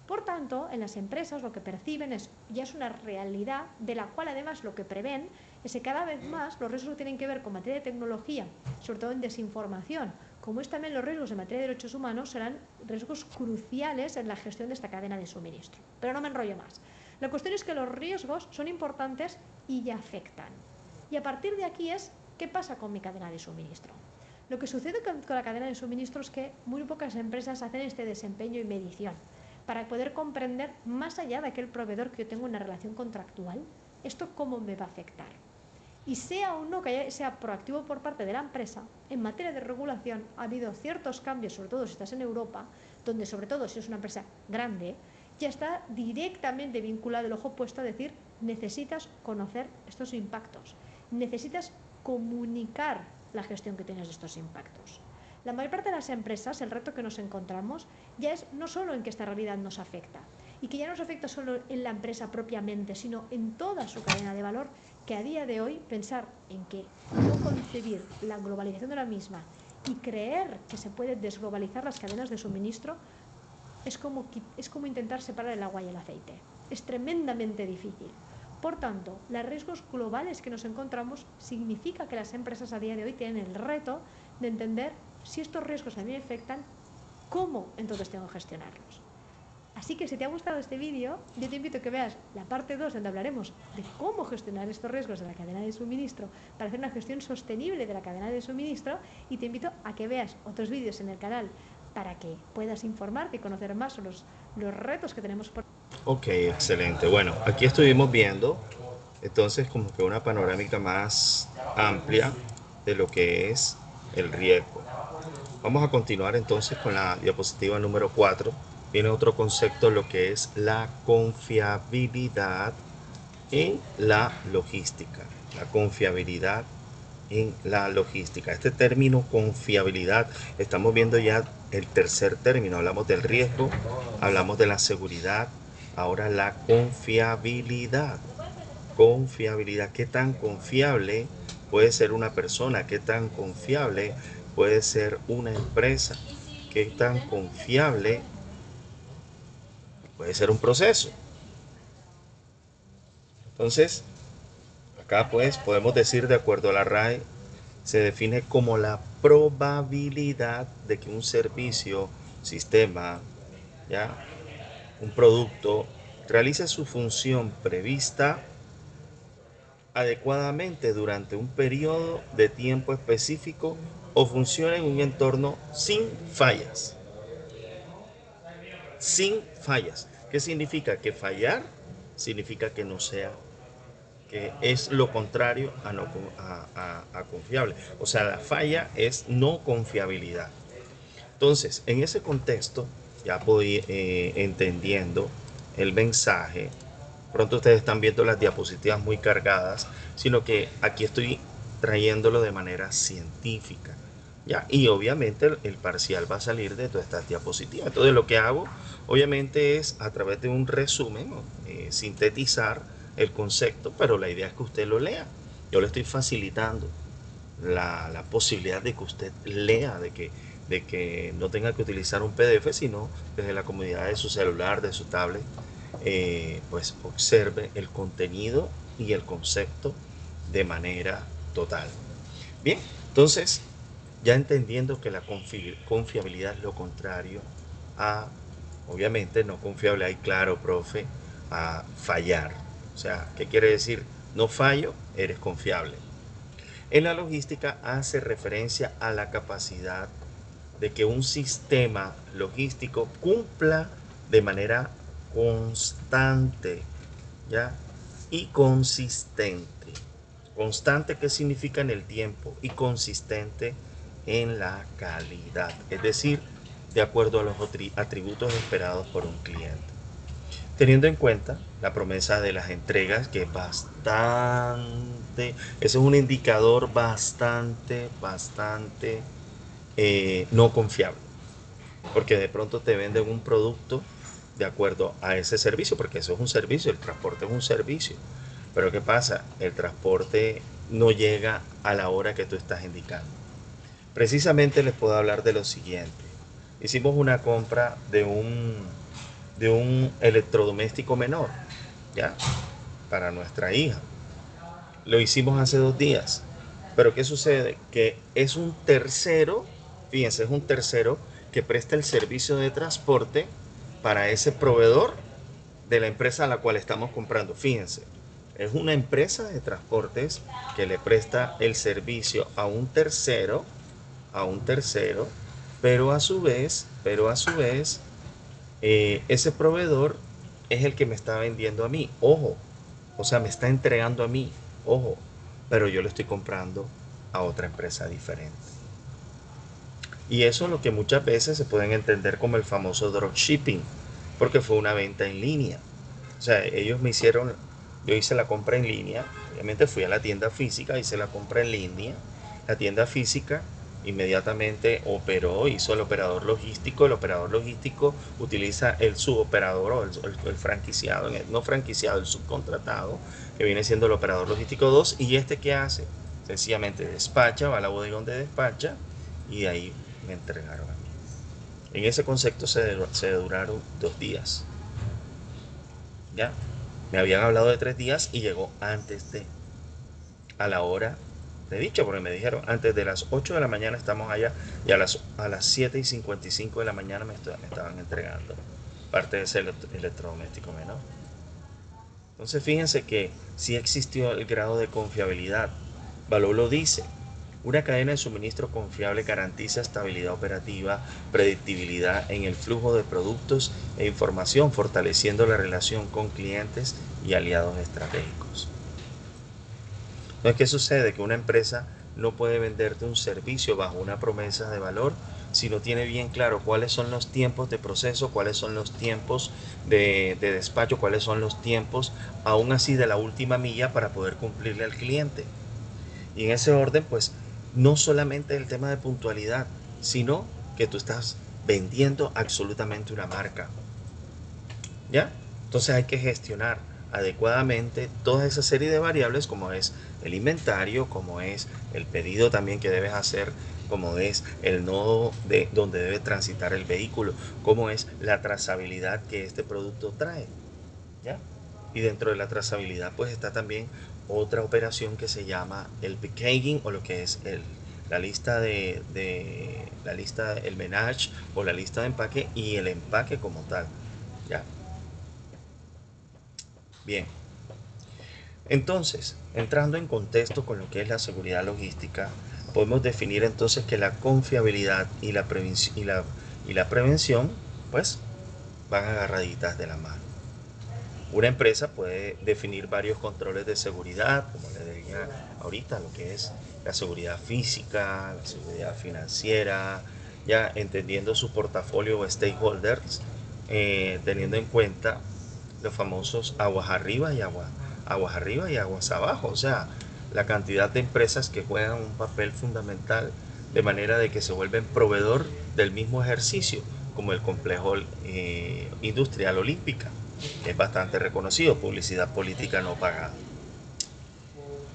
Por tanto, en las empresas lo que perciben ya es una realidad de la cual además lo que prevén es que cada vez más los riesgos que tienen que ver con materia de tecnología, sobre todo en desinformación, como es también los riesgos en materia de derechos humanos, serán riesgos cruciales en la gestión de esta cadena de suministro. Pero no me enrollo más. La cuestión es que los riesgos son importantes y ya afectan. Y a partir de aquí es, ¿qué pasa con mi cadena de suministro? Lo que sucede con la cadena de suministro es que muy pocas empresas hacen este desempeño y medición para poder comprender, más allá de aquel proveedor que yo tengo una relación contractual, esto cómo me va a afectar. Y sea o no que sea proactivo por parte de la empresa, en materia de regulación ha habido ciertos cambios, sobre todo si estás en Europa, donde sobre todo si es una empresa grande, ya está directamente vinculado el ojo puesto a decir, necesitas conocer estos impactos, necesitas comunicar la gestión que tienes de estos impactos. La mayor parte de las empresas, el reto que nos encontramos ya es no solo en que esta realidad nos afecta, y que ya no nos afecta solo en la empresa propiamente, sino en toda su cadena de valor, que a día de hoy pensar en que no concebir la globalización de la misma y creer que se pueden desglobalizar las cadenas de suministro es como intentar separar el agua y el aceite. Es tremendamente difícil. Por tanto, los riesgos globales que nos encontramos significa que las empresas a día de hoy tienen el reto de entender si estos riesgos a mí me afectan, cómo entonces tengo que gestionarlos. Así que si te ha gustado este vídeo, yo te invito a que veas la parte 2 donde hablaremos de cómo gestionar estos riesgos de la cadena de suministro para hacer una gestión sostenible de la cadena de suministro, y te invito a que veas otros vídeos en el canal para que puedas informarte y conocer más sobre los retos que tenemos por... Ok, excelente. Bueno, aquí estuvimos viendo entonces como que una panorámica más amplia de lo que es el riesgo. Vamos a continuar entonces con la diapositiva número 4. Viene otro concepto, lo que es la confiabilidad en la logística. La confiabilidad en la logística. Este término confiabilidad, estamos viendo ya el tercer término. Hablamos del riesgo, hablamos de la seguridad, ahora la confiabilidad. Confiabilidad, ¿qué tan confiable puede ser una persona? ¿Qué tan confiable puede ser una empresa? ¿Qué tan confiable puede ser un proceso? Entonces, acá pues podemos decir, de acuerdo a la RAE, se define como la probabilidad de que un servicio, sistema, ¿ya?, un producto realice su función prevista adecuadamente durante un periodo de tiempo específico o funcione en un entorno sin fallas. Sin fallas. ¿Qué significa? Que fallar significa que no sea, que es lo contrario a, no, a confiable. O sea, la falla es no confiabilidad. Entonces, en ese contexto, ya voy entendiendo el mensaje. Pronto ustedes están viendo las diapositivas muy cargadas, sino que aquí estoy trayéndolo de manera científica. ¿Ya? Y obviamente el parcial va a salir de todas estas diapositivas. Entonces lo que hago, obviamente, es a través de un resumen, sintetizar el concepto, pero la idea es que usted lo lea. Yo le estoy facilitando la posibilidad de que usted lea, de que no tenga que utilizar un PDF, sino desde la comodidad de su celular, de su tablet, pues observe el contenido y el concepto de manera total. Bien, entonces, ya entendiendo que la confiabilidad es lo contrario a, obviamente, no confiable, hay claro, profe, a fallar. O sea, ¿qué quiere decir? No fallo, eres confiable. En la logística hace referencia a la capacidad de que un sistema logístico cumpla de manera constante, ¿ya? Y consistente. Constante, ¿qué significa en el tiempo? Y consistente en la calidad, es decir, de acuerdo a los atributos esperados por un cliente. Teniendo en cuenta la promesa de las entregas, que es bastante, ese es un indicador bastante no confiable, porque de pronto te venden un producto de acuerdo a ese servicio, porque eso es un servicio, el transporte es un servicio. Pero ¿qué pasa? El transporte no llega a la hora que tú estás indicando. Precisamente les puedo hablar de lo siguiente. Hicimos una compra de un electrodoméstico menor, ¿ya? Para nuestra hija. Lo hicimos hace 2 días. Pero ¿qué sucede? Que es un tercero, fíjense, es un tercero que presta el servicio de transporte para ese proveedor de la empresa a la cual estamos comprando. Fíjense, es una empresa de transportes que le presta el servicio a un tercero, pero a su vez, ese proveedor es el que me está vendiendo a mí. Ojo, o sea, me está entregando a mí. Ojo, pero yo lo estoy comprando a otra empresa diferente. Y eso es lo que muchas veces se pueden entender como el famoso dropshipping, porque fue una venta en línea. O sea, ellos me hicieron, yo hice la compra en línea, obviamente fui a la tienda física, hice la compra en línea, la tienda física inmediatamente operó, hizo el operador logístico utiliza el suboperador o el franquiciado, no franquiciado, el subcontratado, que viene siendo el operador logístico 2, y este que hace, sencillamente despacha, va a la bodegón de despacha, y de ahí me entregaron a mí. En ese concepto se duraron 2 días. ¿Ya? Me habían hablado de 3 días y llegó antes de, a la hora de dicho, porque me dijeron antes de las 8 de la mañana estamos allá, y a las 7:55 de la mañana me estaban entregando parte de ese electrodoméstico menor. Entonces fíjense que sí existió el grado de confiabilidad. Valor lo dice. Una cadena de suministro confiable garantiza estabilidad operativa, predictibilidad en el flujo de productos e información, fortaleciendo la relación con clientes y aliados estratégicos. Entonces, ¿qué sucede? Que una empresa no puede venderte un servicio bajo una promesa de valor si no tiene bien claro cuáles son los tiempos de proceso, cuáles son los tiempos de despacho, cuáles son los tiempos, aún así, de la última milla para poder cumplirle al cliente. Y en ese orden, pues, no solamente el tema de puntualidad, sino que tú estás vendiendo absolutamente una marca. ¿Ya? Entonces hay que gestionar adecuadamente toda esa serie de variables, como es el inventario, como es el pedido también que debes hacer, como es el nodo de donde debe transitar el vehículo, como es la trazabilidad que este producto trae. ¿Ya? Y dentro de la trazabilidad pues está también otra operación que se llama el packaging, o lo que es la lista el menage o la lista de empaque, y el empaque como tal. ¿Ya? Bien, entonces, entrando en contexto con lo que es la seguridad logística, podemos definir entonces que la confiabilidad y la prevención, pues, van agarraditas de la mano. Una empresa puede definir varios controles de seguridad, como le decía ahorita, lo que es la seguridad física, la seguridad financiera, ya entendiendo su portafolio o stakeholders, teniendo en cuenta los famosos aguas arriba y aguas abajo, o sea, la cantidad de empresas que juegan un papel fundamental de manera de que se vuelven proveedor del mismo ejercicio, como el complejo industrial olímpica, que es bastante reconocido, publicidad política no pagada.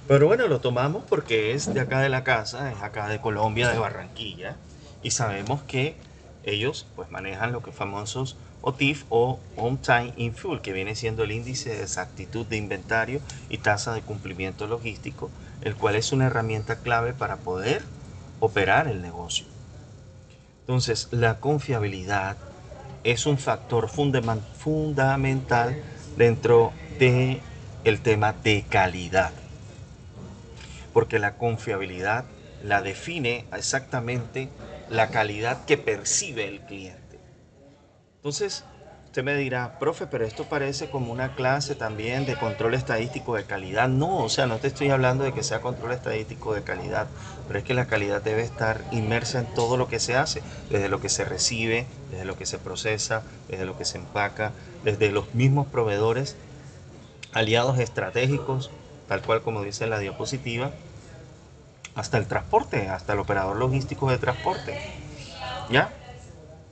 Pero bueno, lo tomamos porque es de acá de la casa, es acá de Colombia, de Barranquilla, y sabemos que ellos pues manejan lo que famosos OTIF o On Time in Full, que viene siendo el índice de exactitud de inventario y tasa de cumplimiento logístico, el cual es una herramienta clave para poder operar el negocio. Entonces, la confiabilidad es un factor fundamental dentro de el tema de calidad, porque la confiabilidad la define exactamente la calidad que percibe el cliente. Entonces, usted me dirá, profe, pero esto parece como una clase también de control estadístico de calidad. No, o sea, no te estoy hablando de que sea control estadístico de calidad, pero es que la calidad debe estar inmersa en todo lo que se hace, desde lo que se recibe, desde lo que se procesa, desde lo que se empaca, desde los mismos proveedores, aliados estratégicos, tal cual como dice la diapositiva, hasta el transporte, hasta el operador logístico de transporte. ¿Ya?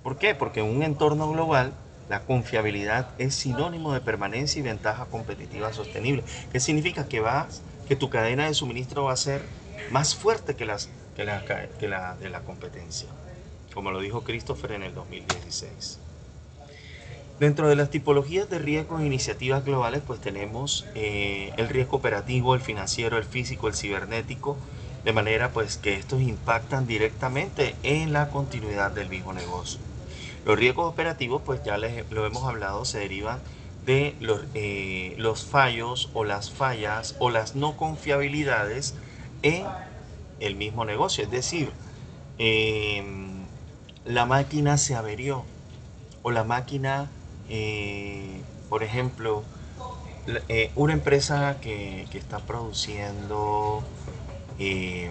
¿Por qué? Porque en un entorno global la confiabilidad es sinónimo de permanencia y ventaja competitiva sostenible. ¿Qué significa? Que tu cadena de suministro va a ser más fuerte que la de la competencia, como lo dijo Christopher en el 2016. Dentro de las tipologías de riesgos e iniciativas globales, pues tenemos el riesgo operativo, el financiero, el físico, el cibernético, de manera pues que estos impactan directamente en la continuidad del mismo negocio. Los riesgos operativos, pues ya lo hemos hablado, se derivan de los fallos o las fallas o las no confiabilidades en el mismo negocio. Es decir, eh, la máquina se averió o la máquina, por ejemplo, una empresa que está produciendo eh,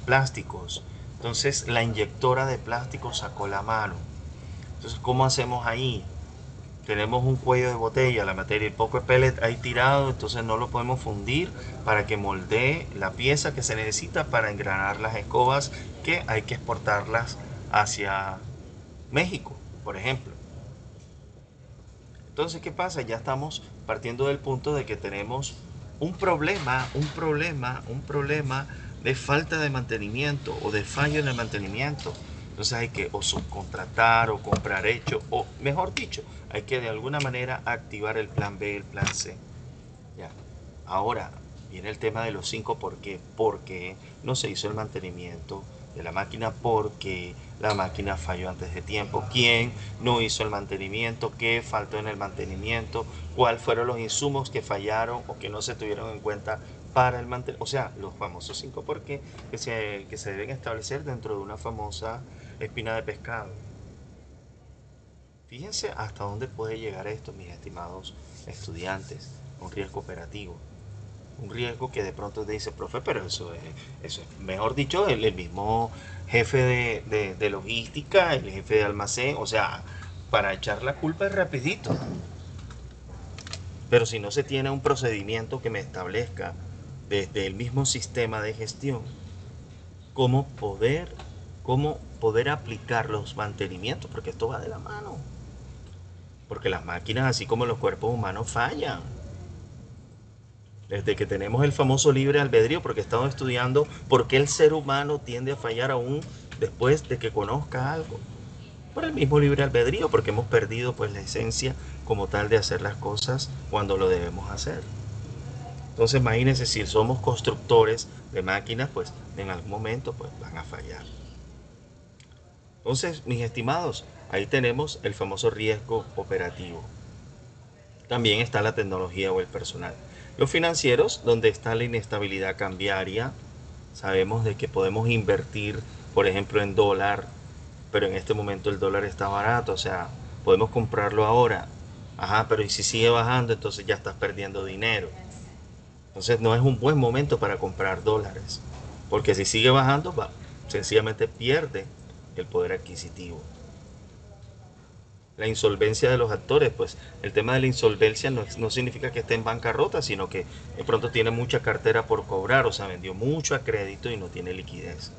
plásticos, entonces la inyectora de plásticos sacó la mano. Entonces, ¿cómo hacemos ahí? Tenemos un cuello de botella, la materia, el poco de pellet ahí tirado, entonces no lo podemos fundir para que moldee la pieza que se necesita para engranar las escobas que hay que exportarlas hacia México, por ejemplo. Entonces, ¿qué pasa? Ya estamos partiendo del punto de que tenemos un problema de falta de mantenimiento o de fallo en el mantenimiento. Entonces hay que o subcontratar o comprar hecho, o mejor dicho, hay que de alguna manera activar el plan B, el plan C. Ya. Ahora viene el tema de los 5 ¿por qué? Porque no se hizo el mantenimiento de la máquina, porque la máquina falló antes de tiempo. ¿Quién no hizo el mantenimiento? ¿Qué faltó en el mantenimiento? ¿Cuáles fueron los insumos que fallaron o que no se tuvieron en cuenta para el mantenimiento? O sea, los famosos 5 por qué que se deben establecer dentro de una famosa espina de pescado. Fíjense hasta dónde puede llegar esto, mis estimados estudiantes, un riesgo operativo. Un riesgo que de pronto te dice, profe, pero eso es mejor dicho, el mismo jefe de logística, el jefe de almacén, o sea, para echar la culpa es rapidito. Pero si no se tiene un procedimiento que me establezca desde el mismo sistema de gestión, cómo poder, cómo poder aplicar los mantenimientos, porque esto va de la mano. Porque las máquinas, así como los cuerpos humanos, fallan. Desde que tenemos el famoso libre albedrío, porque estamos estudiando por qué el ser humano tiende a fallar aún después de que conozca algo. Por el mismo libre albedrío, porque hemos perdido pues la esencia como tal de hacer las cosas cuando lo debemos hacer. Entonces imagínense, si somos constructores de máquinas, pues en algún momento pues van a fallar. Entonces, mis estimados, ahí tenemos el famoso riesgo operativo. También está la tecnología o el personal. Los financieros, donde está la inestabilidad cambiaria, sabemos de que podemos invertir, por ejemplo, en dólar, pero en este momento el dólar está barato, o sea, podemos comprarlo ahora. Ajá, pero y si sigue bajando, entonces ya estás perdiendo dinero. Entonces no es un buen momento para comprar dólares, porque si sigue bajando, va, sencillamente pierde el poder adquisitivo. La insolvencia de los actores, pues el tema de la insolvencia no significa que esté en bancarrota, sino que de pronto tiene mucha cartera por cobrar, o sea, vendió mucho a crédito y no tiene liquidez.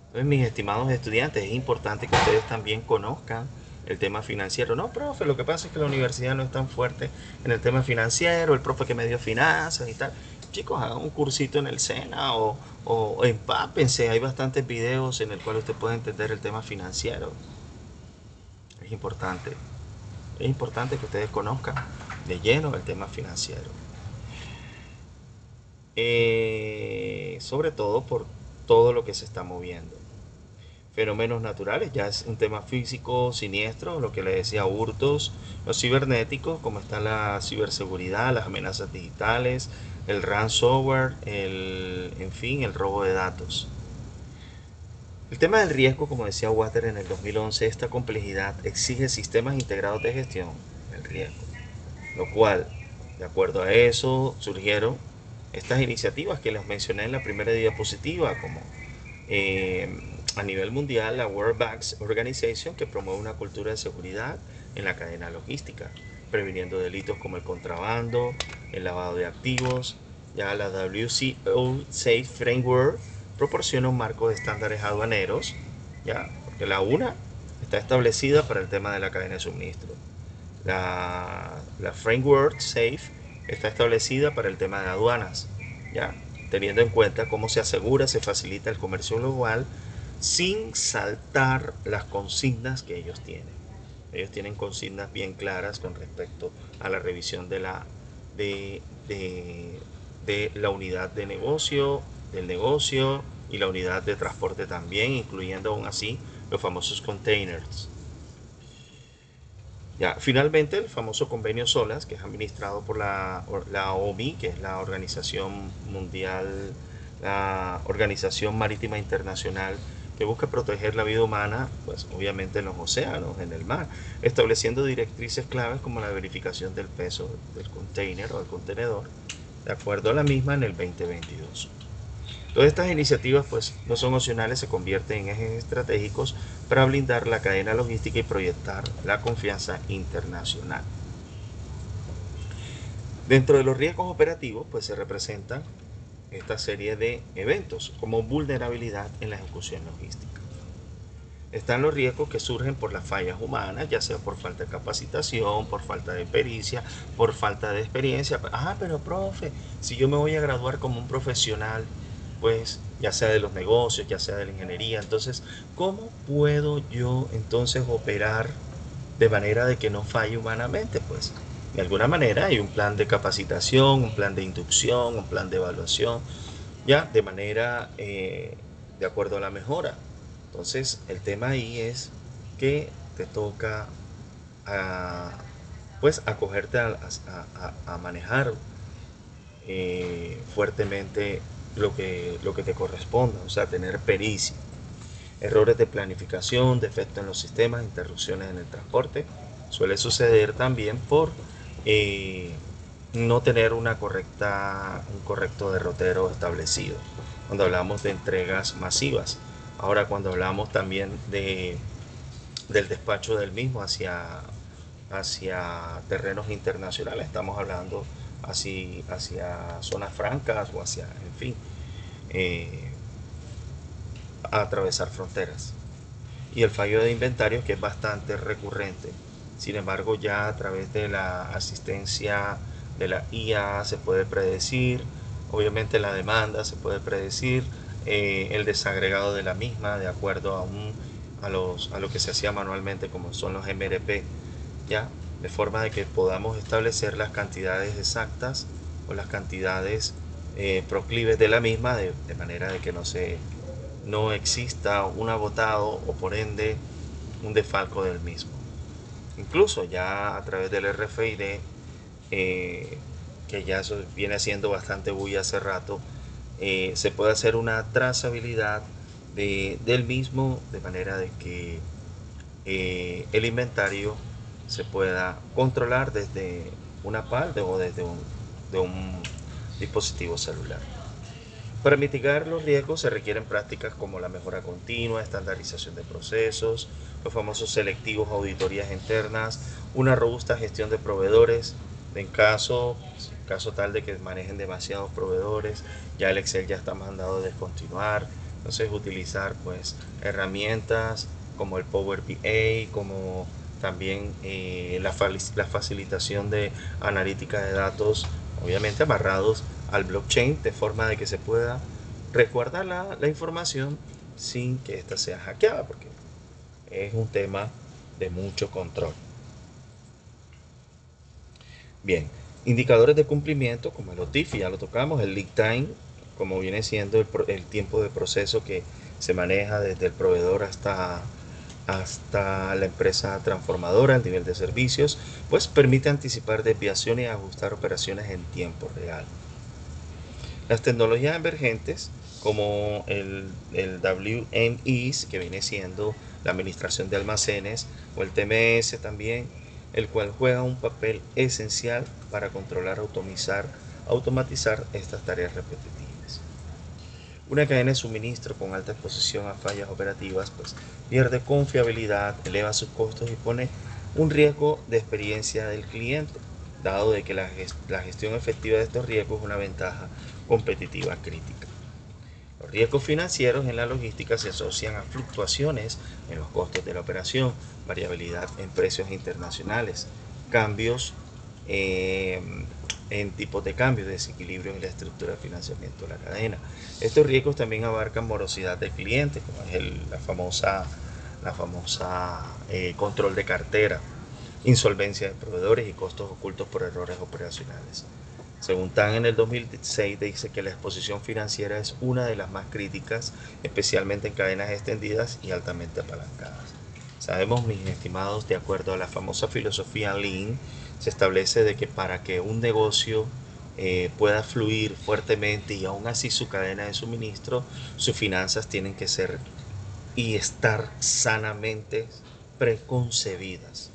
Entonces, mis estimados estudiantes, es importante que ustedes también conozcan el tema financiero. No, profe, lo que pasa es que la universidad no es tan fuerte en el tema financiero, el profe que me dio finanzas y tal. Chicos, hagan un cursito en el SENA o empápense. Hay bastantes videos en el cual usted puede entender el tema financiero. Es importante. Es importante que ustedes conozcan de lleno el tema financiero. Sobre todo por todo lo que se está moviendo. Fenómenos naturales, ya es un tema físico siniestro, lo que le decía, hurtos, los cibernéticos, como está la ciberseguridad, las amenazas digitales, el ransomware, en fin, el robo de datos. El tema del riesgo, como decía Water en el 2011, esta complejidad exige sistemas integrados de gestión del riesgo, lo cual, de acuerdo a eso, surgieron estas iniciativas que les mencioné en la primera diapositiva, como a nivel mundial la World Bank Organization, que promueve una cultura de seguridad en la cadena logística, previniendo delitos como el contrabando, el lavado de activos. Ya la WCO Safe Framework proporciona un marco de estándares aduaneros, ya, porque la una está establecida para el tema de la cadena de suministro. La Framework Safe está establecida para el tema de aduanas, ya, teniendo en cuenta cómo se asegura, se facilita el comercio global sin saltar las consignas que ellos tienen. Ellos tienen consignas bien claras con respecto a la revisión de, de, de la unidad de negocio, del negocio y la unidad de transporte también, incluyendo aún así los famosos containers. Ya, finalmente, el famoso convenio SOLAS, que es administrado por la OMI, que es la Organización Mundial, la Organización Marítima Internacional, que busca proteger la vida humana, pues obviamente en los océanos, en el mar, estableciendo directrices claves como la verificación del peso del container o del contenedor, de acuerdo a la misma en el 2022. Todas estas iniciativas pues no son opcionales, se convierten en ejes estratégicos para blindar la cadena logística y proyectar la confianza internacional. Dentro de los riesgos operativos pues se representan esta serie de eventos como vulnerabilidad en la ejecución logística. Están los riesgos que surgen por las fallas humanas, ya sea por falta de capacitación, por falta de pericia, por falta de experiencia. Pero profe, si yo me voy a graduar como un profesional, pues ya sea de los negocios, ya sea de la ingeniería, entonces, ¿cómo puedo yo entonces operar de manera de que no falle humanamente? Pues de alguna manera hay un plan de capacitación, un plan de inducción, un plan de evaluación, ya de manera de acuerdo a la mejora. Entonces el tema ahí es que te toca pues acogerte a manejar fuertemente lo que te corresponda, o sea, tener pericia. Errores de planificación, defectos en los sistemas, interrupciones en el transporte. Suele suceder también por no tener un correcto derrotero establecido. Cuando hablamos de entregas masivas. Ahora, cuando hablamos también del despacho del mismo hacia terrenos internacionales, estamos hablando hacia zonas francas o hacia, en fin, a atravesar fronteras. Y el fallo de inventarios, que es bastante recurrente. Sin embargo, ya a través de la asistencia de la IA se puede predecir, obviamente la demanda se puede predecir, el desagregado de la misma de acuerdo a lo que se hacía manualmente, como son los MRP, ¿ya? De forma de que podamos establecer las cantidades exactas o las cantidades proclives de la misma, de manera de que no exista un agotado o por ende un desfalco del mismo. Incluso ya a través del RFID que ya eso viene haciendo bastante bulla hace rato, se puede hacer una trazabilidad del mismo, de manera de que el inventario se pueda controlar desde una PAL o desde de un dispositivo celular. Para mitigar los riesgos se requieren prácticas como la mejora continua, estandarización de procesos, los famosos selectivos, auditorías internas, una robusta gestión de proveedores. En caso tal de que manejen demasiados proveedores, ya el Excel ya está mandado a descontinuar. Entonces utilizar pues herramientas como el Power BI, como también la facilitación de analítica de datos, obviamente amarrados al blockchain, de forma de que se pueda resguardar la información sin que ésta sea hackeada, porque es un tema de mucho control. Bien, indicadores de cumplimiento como el OTIF, ya lo tocamos, el lead time, como viene siendo el tiempo de proceso que se maneja desde el proveedor hasta la empresa transformadora, el nivel de servicios, pues permite anticipar desviaciones y ajustar operaciones en tiempo real. Las tecnologías emergentes como el WMS, que viene siendo la administración de almacenes, o el TMS también, el cual juega un papel esencial para controlar, automatizar estas tareas repetitivas. Una cadena de suministro con alta exposición a fallas operativas pues pierde confiabilidad, eleva sus costos y pone un riesgo de experiencia del cliente, dado de que la gestión efectiva de estos riesgos es una ventaja competitiva crítica. Los riesgos financieros en la logística se asocian a fluctuaciones en los costos de la operación, variabilidad en precios internacionales, cambios en tipos de cambio, desequilibrios en la estructura de financiamiento de la cadena. Estos riesgos también abarcan morosidad del cliente, como es la famosa control de cartera, insolvencia de proveedores y costos ocultos por errores operacionales. Según TAN, en el 2006 dice que la exposición financiera es una de las más críticas, especialmente en cadenas extendidas y altamente apalancadas. Sabemos, mis estimados, de acuerdo a la famosa filosofía Lean, se establece de que para que un negocio pueda fluir fuertemente y aún así su cadena de suministro, sus finanzas tienen que ser y estar sanamente preconcebidas.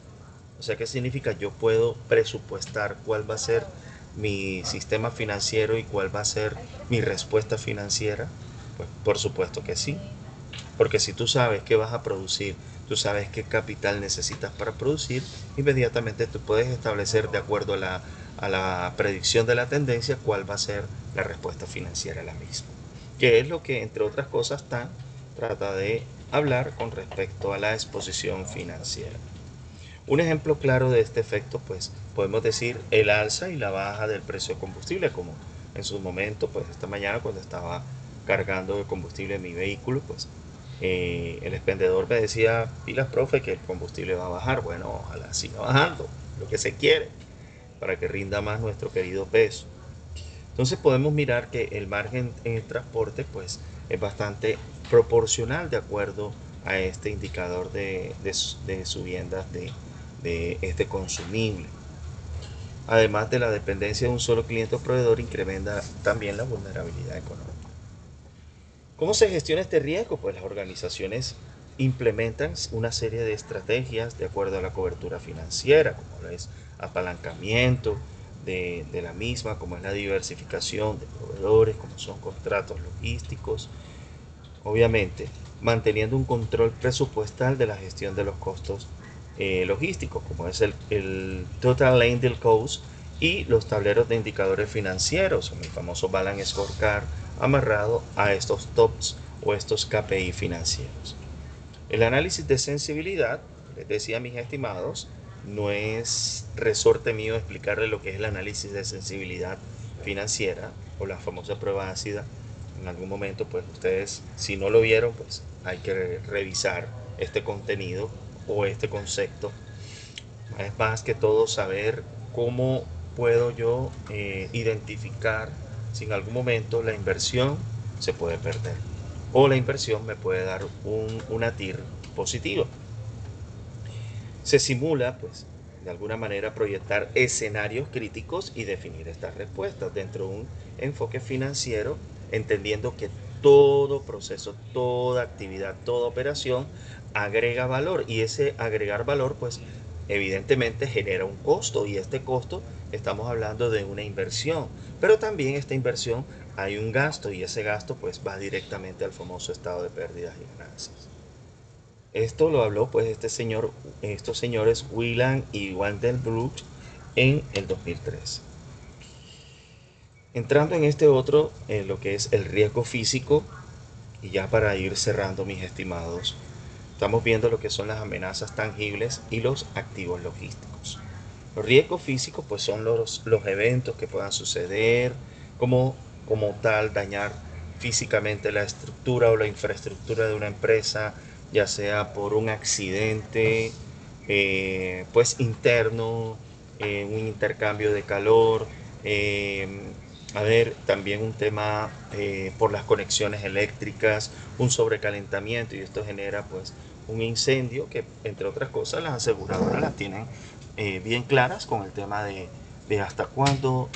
O sea, ¿qué significa? Yo puedo presupuestar cuál va a ser mi sistema financiero y cuál va a ser mi respuesta financiera. Pues por supuesto que sí. Porque si tú sabes qué vas a producir, tú sabes qué capital necesitas para producir, inmediatamente tú puedes establecer, de acuerdo a la predicción de la tendencia, cuál va a ser la respuesta financiera a la misma. Que es lo que, entre otras cosas, TAN trata de hablar con respecto a la exposición financiera. Un ejemplo claro de este efecto, pues podemos decir el alza y la baja del precio de combustible, como en su momento, pues esta mañana cuando estaba cargando de combustible en mi vehículo, pues el expendedor me decía: pilas, profe, que el combustible va a bajar. Bueno, ojalá siga bajando, lo que se quiere, para que rinda más nuestro querido peso. Entonces podemos mirar que el margen en el transporte pues es bastante proporcional de acuerdo a este indicador de subiendas de este consumible. Además de la dependencia de un solo cliente o proveedor, incrementa también la vulnerabilidad económica. ¿Cómo se gestiona este riesgo? Pues las organizaciones implementan una serie de estrategias de acuerdo a la cobertura financiera, como es apalancamiento de la misma, como es la diversificación de proveedores, como son contratos logísticos, obviamente manteniendo un control presupuestal de la gestión de los costos logísticos, como es el Total Landed Cost y los tableros de indicadores financieros, el famoso Balance Scorecard, amarrado a estos TOPS o estos KPI financieros. El análisis de sensibilidad, les decía, mis estimados, no es resorte mío explicarles lo que es el análisis de sensibilidad financiera o la famosa prueba ácida. En algún momento, pues ustedes, si no lo vieron, pues hay que revisar este contenido o este concepto. Es más que todo saber cómo puedo yo identificar si en algún momento la inversión se puede perder o la inversión me puede dar una TIR positiva. Se simula pues de alguna manera proyectar escenarios críticos y definir estas respuestas dentro de un enfoque financiero, entendiendo que todo proceso, toda actividad, toda operación agrega valor, y ese agregar valor pues evidentemente genera un costo, y este costo estamos hablando de una inversión, pero también esta inversión hay un gasto, y ese gasto pues va directamente al famoso estado de pérdidas y ganancias. Esto lo habló pues estos señores Wieland y Wandelbroek en el 2013. Entrando en este otro, lo que es el riesgo físico, y ya para ir cerrando, mis estimados, estamos viendo lo que son las amenazas tangibles y los activos logísticos. Los riesgos físicos pues son los eventos que puedan suceder, como tal dañar físicamente la estructura o la infraestructura de una empresa, ya sea por un accidente pues interno, un intercambio de calor, también un tema por las conexiones eléctricas, un sobrecalentamiento, y esto genera pues un incendio que, entre otras cosas, las aseguradoras las tienen bien claras con el tema de hasta cuánto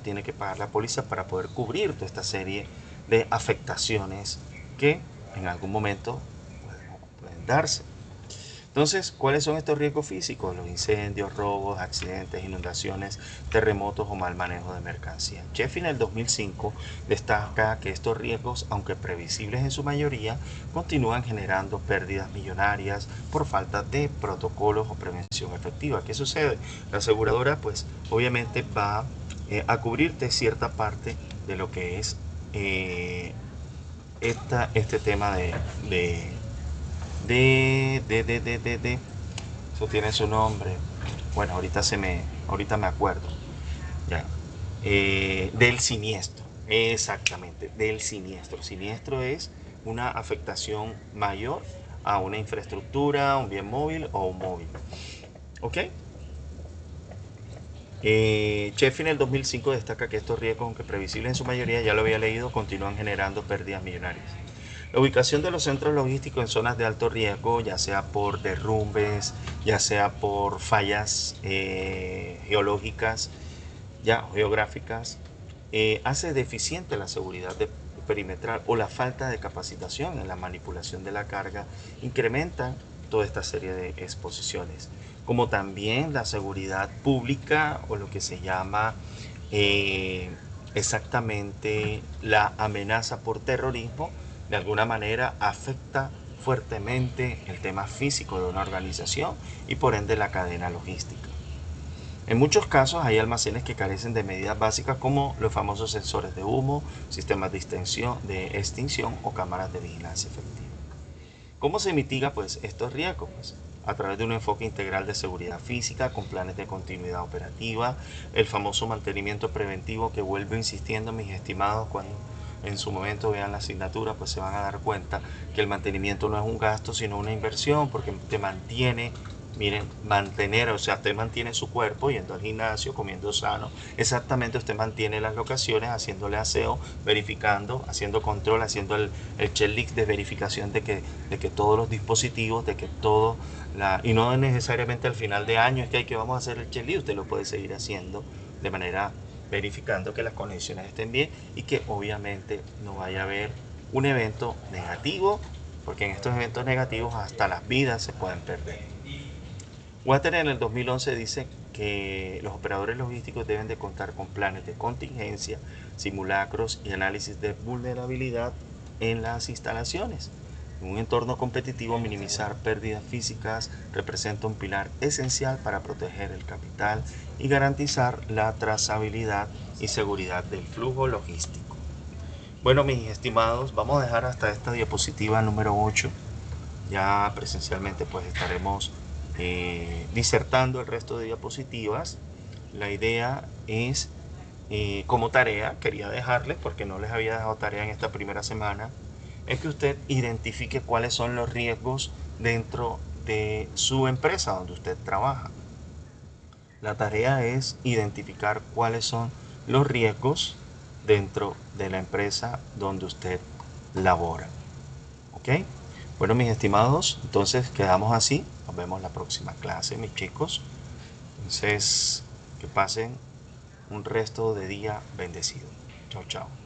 tiene que pagar la póliza para poder cubrir toda esta serie de afectaciones que en algún momento pueden darse. Entonces, ¿cuáles son estos riesgos físicos? Los incendios, robos, accidentes, inundaciones, terremotos o mal manejo de mercancía. Sheffield en el 2005 destaca que estos riesgos, aunque previsibles en su mayoría, continúan generando pérdidas millonarias por falta de protocolos o prevención efectiva. ¿Qué sucede? La aseguradora, pues, obviamente va a cubrirte cierta parte de lo que es este tema de eso tiene su nombre. Bueno, ahorita me acuerdo. Ya. Del siniestro. Exactamente, del siniestro. Siniestro es una afectación mayor a una infraestructura, un bien móvil o un móvil. ¿Ok? Sheffield en el 2005 destaca que estos riesgos, aunque previsibles en su mayoría, ya lo había leído, continúan generando pérdidas millonarias. La ubicación de los centros logísticos en zonas de alto riesgo, ya sea por derrumbes, ya sea por fallas geológicas, ya geográficas, hace deficiente la seguridad perimetral, o la falta de capacitación en la manipulación de la carga incrementan toda esta serie de exposiciones, como también la seguridad pública, o lo que se llama eh, exactamente la amenaza por terrorismo. De alguna manera afecta fuertemente el tema físico de una organización y por ende la cadena logística. En muchos casos hay almacenes que carecen de medidas básicas como los famosos sensores de humo, sistemas de extinción o cámaras de vigilancia efectiva. ¿Cómo se mitiga pues estos riesgos? Pues, a través de un enfoque integral de seguridad física con planes de continuidad operativa, el famoso mantenimiento preventivo, que vuelvo insistiendo, mis estimados, cuando en su momento vean la asignatura pues se van a dar cuenta que el mantenimiento no es un gasto sino una inversión, porque te mantiene. Miren, o sea, usted mantiene su cuerpo yendo al gimnasio, comiendo sano. Exactamente, usted mantiene las locaciones haciéndole aseo, verificando, haciendo control, haciendo el checklist de verificación de que todos los dispositivos, de que todo, y no necesariamente al final de año es que vamos a hacer el checklist, usted lo puede seguir haciendo de manera verificando que las conexiones estén bien y que obviamente no vaya a haber un evento negativo, porque en estos eventos negativos hasta las vidas se pueden perder. Water en el 2011 dice que los operadores logísticos deben de contar con planes de contingencia, simulacros y análisis de vulnerabilidad en las instalaciones. En un entorno competitivo, minimizar pérdidas físicas representa un pilar esencial para proteger el capital y garantizar la trazabilidad y seguridad del flujo logístico. Bueno, mis estimados, vamos a dejar hasta esta diapositiva número 8. Ya presencialmente pues estaremos disertando el resto de diapositivas. La idea es, como tarea, quería dejarles, porque no les había dejado tarea en esta primera semana, es que usted identifique cuáles son los riesgos dentro de su empresa donde usted trabaja. La tarea es identificar cuáles son los riesgos dentro de la empresa donde usted labora. ¿Ok? Bueno, mis estimados, entonces quedamos así. Nos vemos la próxima clase, mis chicos. Entonces, que pasen un resto de día bendecido. Chao, chao.